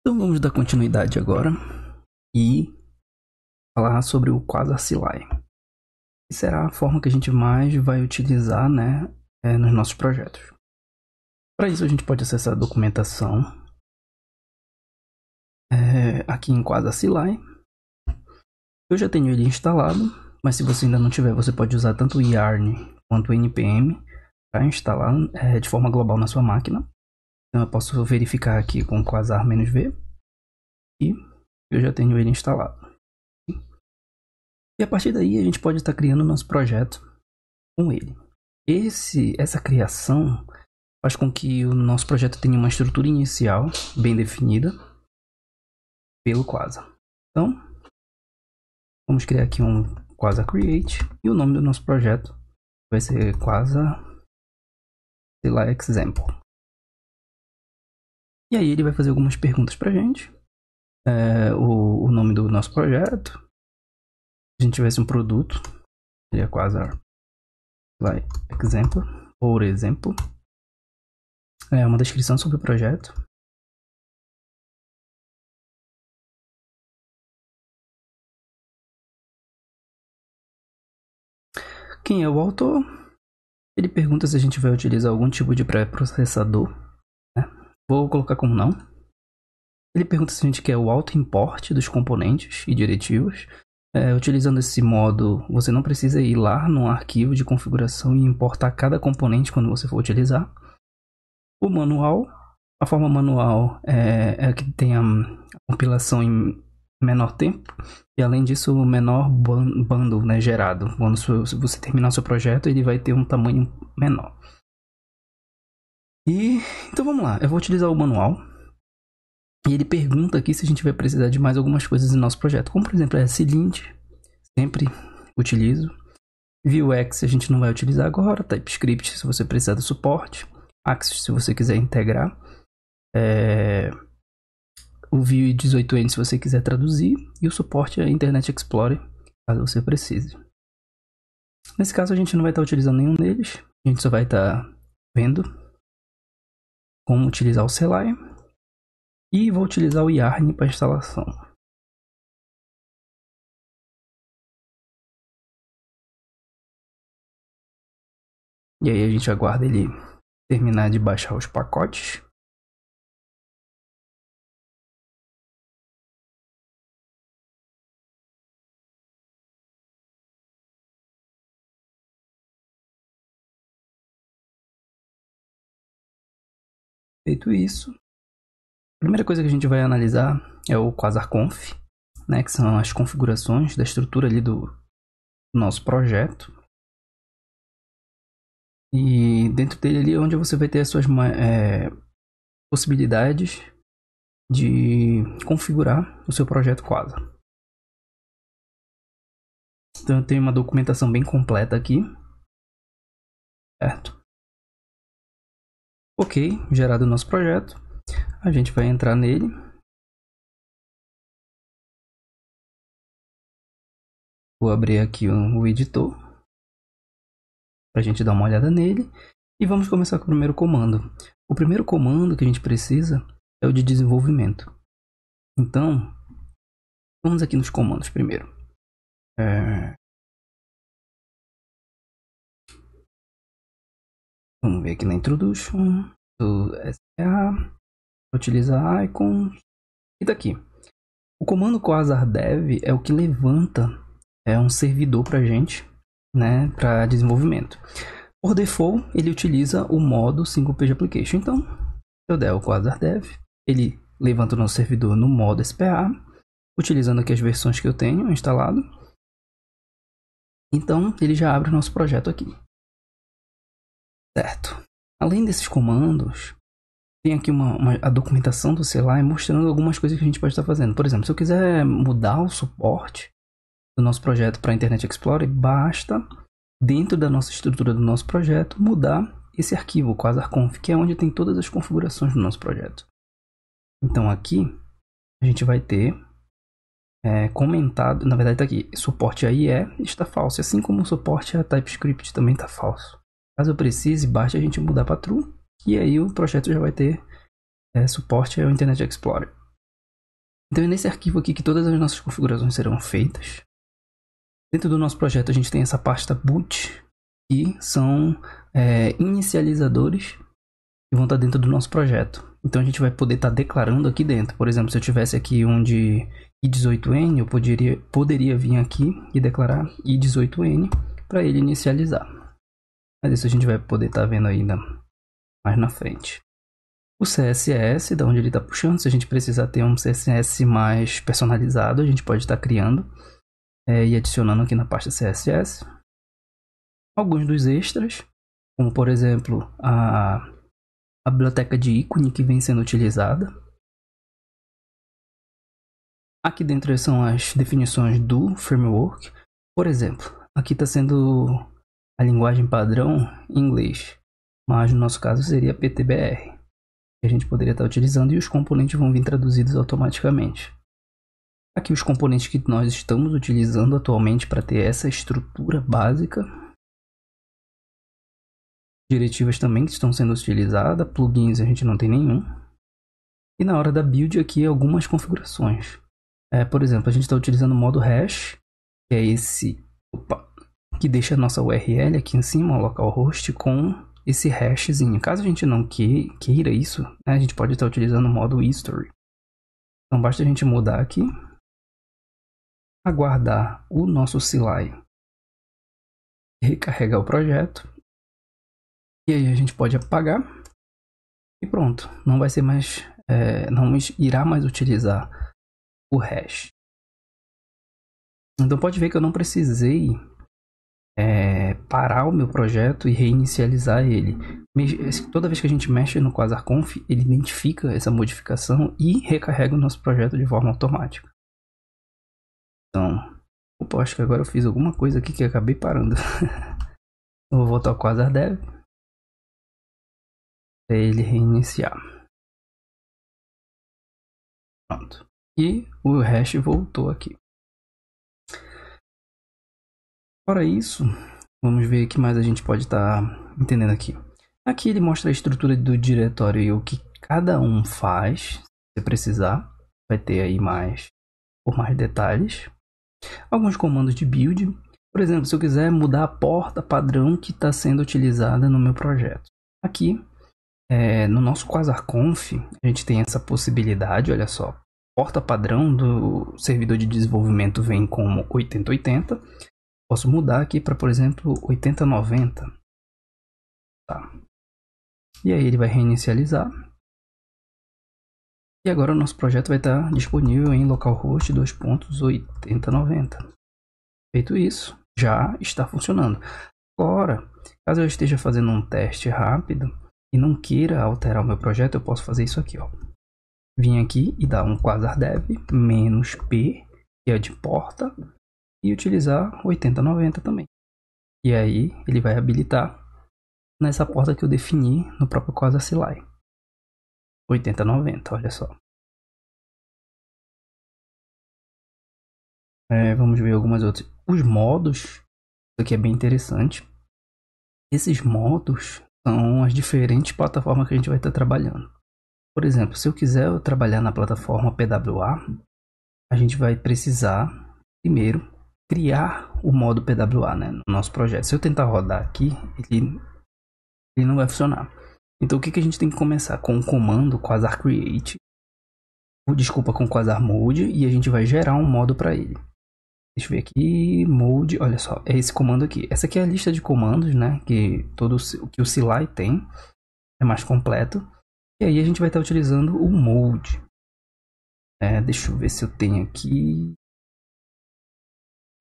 Então vamos dar continuidade agora e falar sobre o Quasar CLI. Que será a forma que a gente mais vai utilizar, nos nossos projetos. Para isso a gente pode acessar a documentação aqui em Quasar CLI. Eu já tenho ele instalado, mas se você ainda não tiver, você pode usar tanto o yarn quanto o npm para instalar de forma global na sua máquina. Então eu posso verificar aqui com o Quasar-v e eu já tenho ele instalado. E a partir daí a gente pode estar criando o nosso projeto com ele. Essa criação faz com que o nosso projeto tenha uma estrutura inicial bem definida pelo Quasar. Então, vamos criar aqui um Quasar Create e o nome do nosso projeto vai ser Quasar CLI Example. E aí ele vai fazer algumas perguntas para a gente. O nome do nosso projeto. Se a gente tivesse um produto, seria Quasar CLI Example, por exemplo. Uma descrição sobre o projeto. Quem é o autor? Ele pergunta se a gente vai utilizar algum tipo de pré-processador. Vou colocar como não. Ele pergunta se a gente quer o auto-import dos componentes e diretivos. Utilizando esse modo, você não precisa ir lá no arquivo de configuração e importar cada componente quando você for utilizar. O manual. A forma manual é a que tem a compilação em menor tempo. E além disso, o menor bundle gerado. Quando você terminar o seu projeto, ele vai ter um tamanho menor. Então vamos lá, eu vou utilizar o manual. E ele pergunta aqui se a gente vai precisar de mais algumas coisas no nosso projeto. Como por exemplo, SLint, sempre utilizo. Vuex a gente não vai utilizar agora. TypeScript se você precisar do suporte. Axis se você quiser integrar. O Vue 18N se você quiser traduzir. E o suporte é Internet Explorer, caso você precise. Nesse caso a gente não vai estar utilizando nenhum deles. A gente só vai estar vendo como utilizar o CLI. E vou utilizar o yarn para instalação. E aí a gente aguarda ele terminar de baixar os pacotes. Feito isso, a primeira coisa que a gente vai analisar é o QuasarConf, que são as configurações da estrutura ali do nosso projeto. E dentro dele ali é onde você vai ter as suas possibilidades de configurar o seu projeto Quasar. Então eu tenho uma documentação bem completa aqui, certo? Ok, gerado o nosso projeto, a gente vai entrar nele. Vou abrir aqui o editor para a gente dar uma olhada nele e vamos começar com o primeiro comando. O primeiro comando que a gente precisa é o de desenvolvimento. Então, vamos aqui nos comandos primeiro. Vamos ver aqui na introduction do SPA, utilizar icons e daqui. O comando quasar-dev é o que levanta um servidor para a gente, para desenvolvimento. Por default, ele utiliza o modo single page application. Então, se eu der o quasar-dev, ele levanta o nosso servidor no modo SPA, utilizando aqui as versões que eu tenho instalado. Então, ele já abre o nosso projeto aqui. Certo. Além desses comandos, tem aqui a documentação do CLI mostrando algumas coisas que a gente pode estar fazendo. Por exemplo, se eu quiser mudar o suporte do nosso projeto para Internet Explorer, basta, dentro da nossa estrutura do nosso projeto, mudar esse arquivo, o QuasarConf, que é onde tem todas as configurações do nosso projeto. Então aqui, a gente vai ter comentado, na verdade está aqui, suporte a IE está falso, assim como o suporte a TypeScript também está falso. Caso eu precise, basta a gente mudar para True, e aí o projeto já vai ter suporte ao Internet Explorer. Então é nesse arquivo aqui que todas as nossas configurações serão feitas. Dentro do nosso projeto a gente tem essa pasta boot, que são inicializadores que vão estar dentro do nosso projeto. Então a gente vai poder estar declarando aqui dentro. Por exemplo, se eu tivesse aqui um de i18n, eu poderia vir aqui e declarar i18n para ele inicializar. Mas isso a gente vai poder estar vendo ainda mais na frente. O CSS, da onde ele está puxando, se a gente precisar ter um CSS mais personalizado, a gente pode estar criando e adicionando aqui na pasta CSS. Alguns dos extras, como por exemplo a biblioteca de ícone que vem sendo utilizada. Aqui dentro são as definições do framework. Por exemplo, aqui está sendo a linguagem padrão em inglês, mas no nosso caso seria PTBR, que a gente poderia estar utilizando, e os componentes vão vir traduzidos automaticamente. Aqui os componentes que nós estamos utilizando atualmente para ter essa estrutura básica. Diretivas também que estão sendo utilizadas, plugins a gente não tem nenhum. E na hora da build aqui algumas configurações. Por exemplo, a gente está utilizando o modo hash, que é esse que deixa a nossa URL aqui em cima, o localhost, com esse hashzinho. Caso a gente não queira isso, né, a gente pode estar utilizando o modo history. Então basta a gente mudar aqui, aguardar o nosso CLI recarregar o projeto, e aí a gente pode apagar e pronto. Não vai ser mais, não irá mais utilizar o hash. Então pode ver que eu não precisei parar o meu projeto e reinicializar ele. Toda vez que a gente mexe no QuasarConf, ele identifica essa modificação e recarrega o nosso projeto de forma automática. Então, acho que agora eu fiz alguma coisa aqui que acabei parando. Eu vou voltar ao QuasarDev para ele reiniciar. Pronto. E o hash voltou aqui. Fora isso, vamos ver o que mais a gente pode estar entendendo aqui. Aqui ele mostra a estrutura do diretório e o que cada um faz. Se precisar, vai ter aí por mais detalhes. Alguns comandos de build. Por exemplo, se eu quiser mudar a porta padrão que está sendo utilizada no meu projeto. Aqui, no nosso QuasarConf, a gente tem essa possibilidade, olha só. Porta padrão do servidor de desenvolvimento vem como 8080. Posso mudar aqui para, por exemplo, 8090. Tá. E aí ele vai reinicializar. E agora o nosso projeto vai estar disponível em localhost 2.8090. Feito isso, já está funcionando. Agora, caso eu esteja fazendo um teste rápido e não queira alterar o meu projeto, eu posso fazer isso aqui, ó. Vim aqui e dar um quasardev -p, que é de porta, e utilizar 8090 também. E aí ele vai habilitar nessa porta que eu defini no próprio Quasar CLI. 8090, olha só. Vamos ver algumas outras. Os modos, isso aqui é bem interessante. Esses modos são as diferentes plataformas que a gente vai estar trabalhando. Por exemplo, se eu quiser trabalhar na plataforma PWA, a gente vai precisar primeiro criar o modo PWA, né, no nosso projeto. Se eu tentar rodar aqui, ele não vai funcionar. Então o que a gente tem que começar? Com o comando quasar create, com quasar mode, e a gente vai gerar um modo para ele. Deixa eu ver aqui, mode, olha só, é esse comando aqui. Essa aqui é a lista de comandos, né, que o que o CLI tem, é mais completo. E aí a gente vai estar utilizando o mode. Deixa eu ver se eu tenho aqui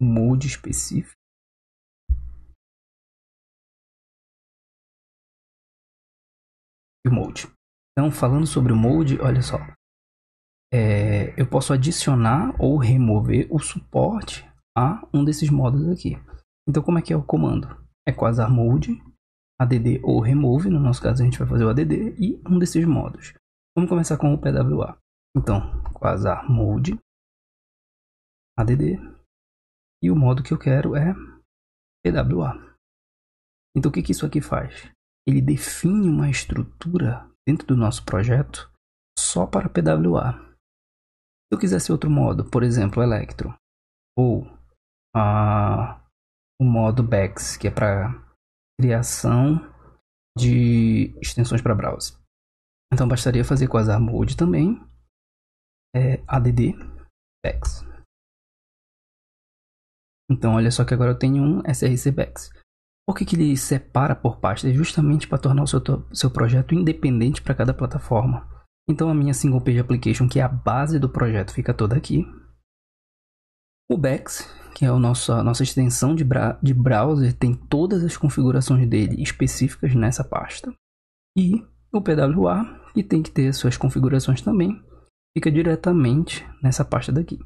mode específico. E o mode. Então, falando sobre o mode, olha só. Eu posso adicionar ou remover o suporte a um desses modos aqui. Então, como é que é o comando? É quasar mode, add ou remove. No nosso caso, a gente vai fazer o add e um desses modos. Vamos começar com o PWA. Então, quasar mode, add, e o modo que eu quero é PWA. Então, o que isso aqui faz? Ele define uma estrutura dentro do nosso projeto só para PWA. Se eu quisesse outro modo, por exemplo, Electro, ou o modo Bex, que é para criação de extensões para browser. Então bastaria fazer Quasar Mode também, add Bex. Então olha só que agora eu tenho um src Bex. Por que ele separa por pasta? É justamente para tornar o seu projeto independente para cada plataforma. Então a minha Single Page Application, que é a base do projeto, fica toda aqui. O Bex, que é a nossa extensão de browser, tem todas as configurações dele específicas nessa pasta. E o PWA, que tem que ter suas configurações também, fica diretamente nessa pasta daqui.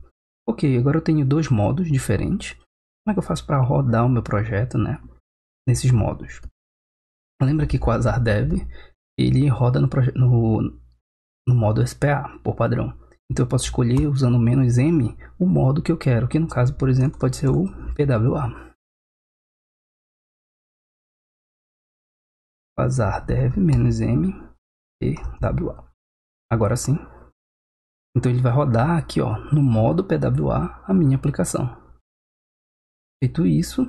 Ok, agora eu tenho dois modos diferentes. Como é que eu faço para rodar o meu projeto, né? Nesses modos. Lembra que Quasar Dev ele roda no modo SPA por padrão. Então eu posso escolher usando "-m" o modo que eu quero, que no caso, por exemplo, pode ser o PWA. Quasar Dev "-m" PWA. Agora sim. Então ele vai rodar aqui, ó, no modo PWA a minha aplicação. Feito isso,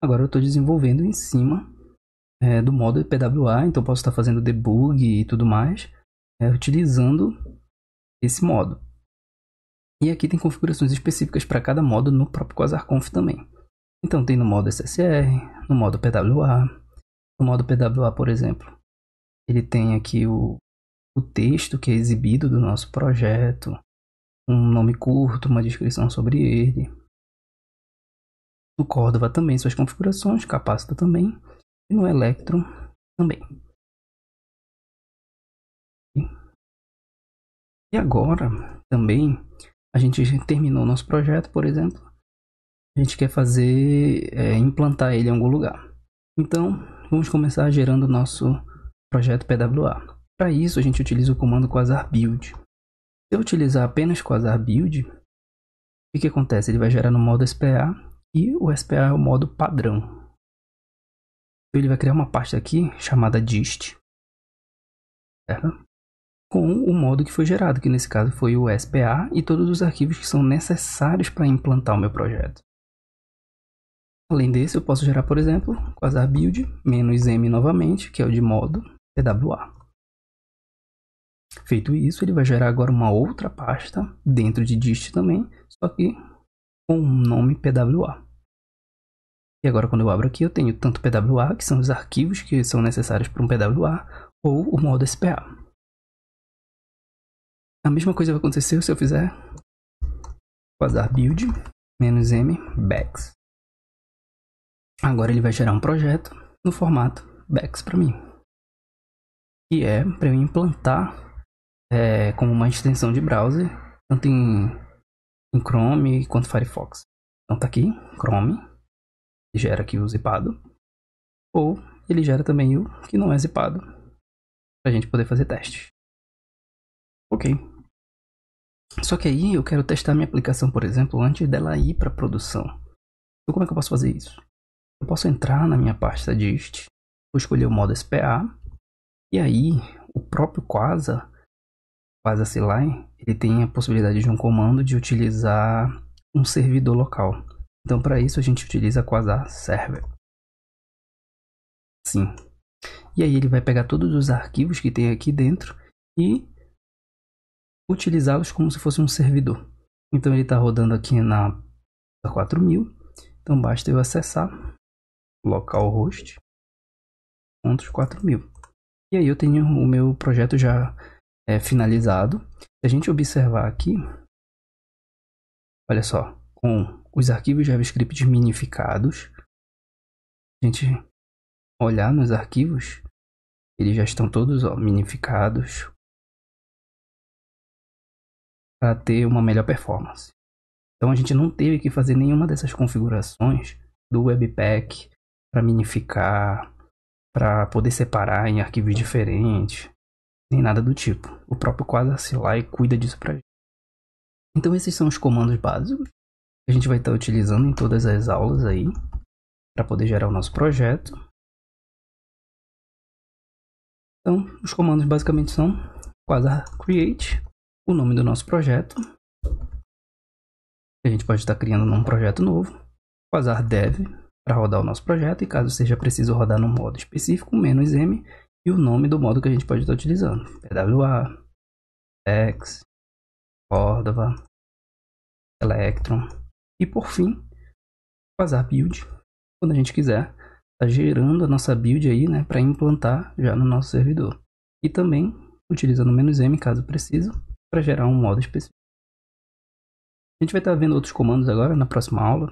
agora eu estou desenvolvendo em cima do modo PWA, então eu posso estar fazendo debug e tudo mais, utilizando esse modo. E aqui tem configurações específicas para cada modo no próprio QuasarConf também. Então tem no modo SSR, no modo PWA. No modo PWA, por exemplo, ele tem aqui o texto que é exibido do nosso projeto, um nome curto, uma descrição sobre ele. No Cordova também suas configurações, Capacita também, e no Electron também. E agora, também, a gente terminou o nosso projeto, por exemplo, a gente quer fazer, implantar ele em algum lugar. Então, vamos começar gerando o nosso projeto PWA. Para isso, a gente utiliza o comando Quasar Build. Se eu utilizar apenas Quasar Build, o que acontece? Ele vai gerar no modo SPA, e o SPA é o modo padrão. Então, ele vai criar uma pasta aqui chamada dist, certo? Com o modo que foi gerado, que nesse caso foi o SPA e todos os arquivos que são necessários para implantar o meu projeto. Além desse, eu posso gerar, por exemplo, Quasar Build "-m" novamente, que é o de modo PWA. Feito isso, ele vai gerar agora uma outra pasta dentro de dist também, só que com o nome PWA. E agora quando eu abro aqui, eu tenho tanto PWA, que são os arquivos que são necessários para um PWA, ou o modo SPA. A mesma coisa vai acontecer se eu fizer Quasar Build "-m Bex. Agora ele vai gerar um projeto no formato Bex para mim, que é para eu implantar como uma extensão de browser, tanto em Chrome quanto Firefox. Então tá aqui, Chrome, ele gera aqui o zipado, ou ele gera também o que não é zipado, para a gente poder fazer testes. Ok. Só que aí eu quero testar minha aplicação, por exemplo, antes dela ir para produção. Então como é que eu posso fazer isso? Eu posso entrar na minha pasta dist, vou escolher o modo SPA, e aí o próprio Quasar CLI, ele tem a possibilidade de um comando de utilizar um servidor local. Então para isso a gente utiliza Quasar Server. Sim. E aí ele vai pegar todos os arquivos que tem aqui dentro e utilizá-los como se fosse um servidor. Então ele está rodando aqui na 4000. Então basta eu acessar localhost 4000. E aí eu tenho o meu projeto já finalizado. Se a gente observar aqui, olha só, com os arquivos JavaScript minificados, a gente olhar nos arquivos, eles já estão todos minificados para ter uma melhor performance. Então a gente não teve que fazer nenhuma dessas configurações do Webpack para minificar, para poder separar em arquivos diferentes, nem nada do tipo. O próprio Quasar CLI cuida disso para gente. Então esses são os comandos básicos que a gente vai estar utilizando em todas as aulas aí para poder gerar o nosso projeto. Então os comandos basicamente são Quasar Create, o nome do nosso projeto. A gente pode estar criando num projeto novo. Quasar dev para rodar o nosso projeto, e caso seja preciso rodar num modo específico, "-m", e o nome do modo que a gente pode estar utilizando: PWA, X, Cordova, Electron. E por fim, Quasar build, quando a gente quiser tá gerando a nossa build aí, né, para implantar já no nosso servidor. E também utilizando "-m", caso precise, para gerar um modo específico. A gente vai estar vendo outros comandos agora na próxima aula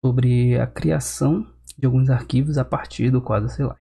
sobre a criação de alguns arquivos a partir do Quasar CLI.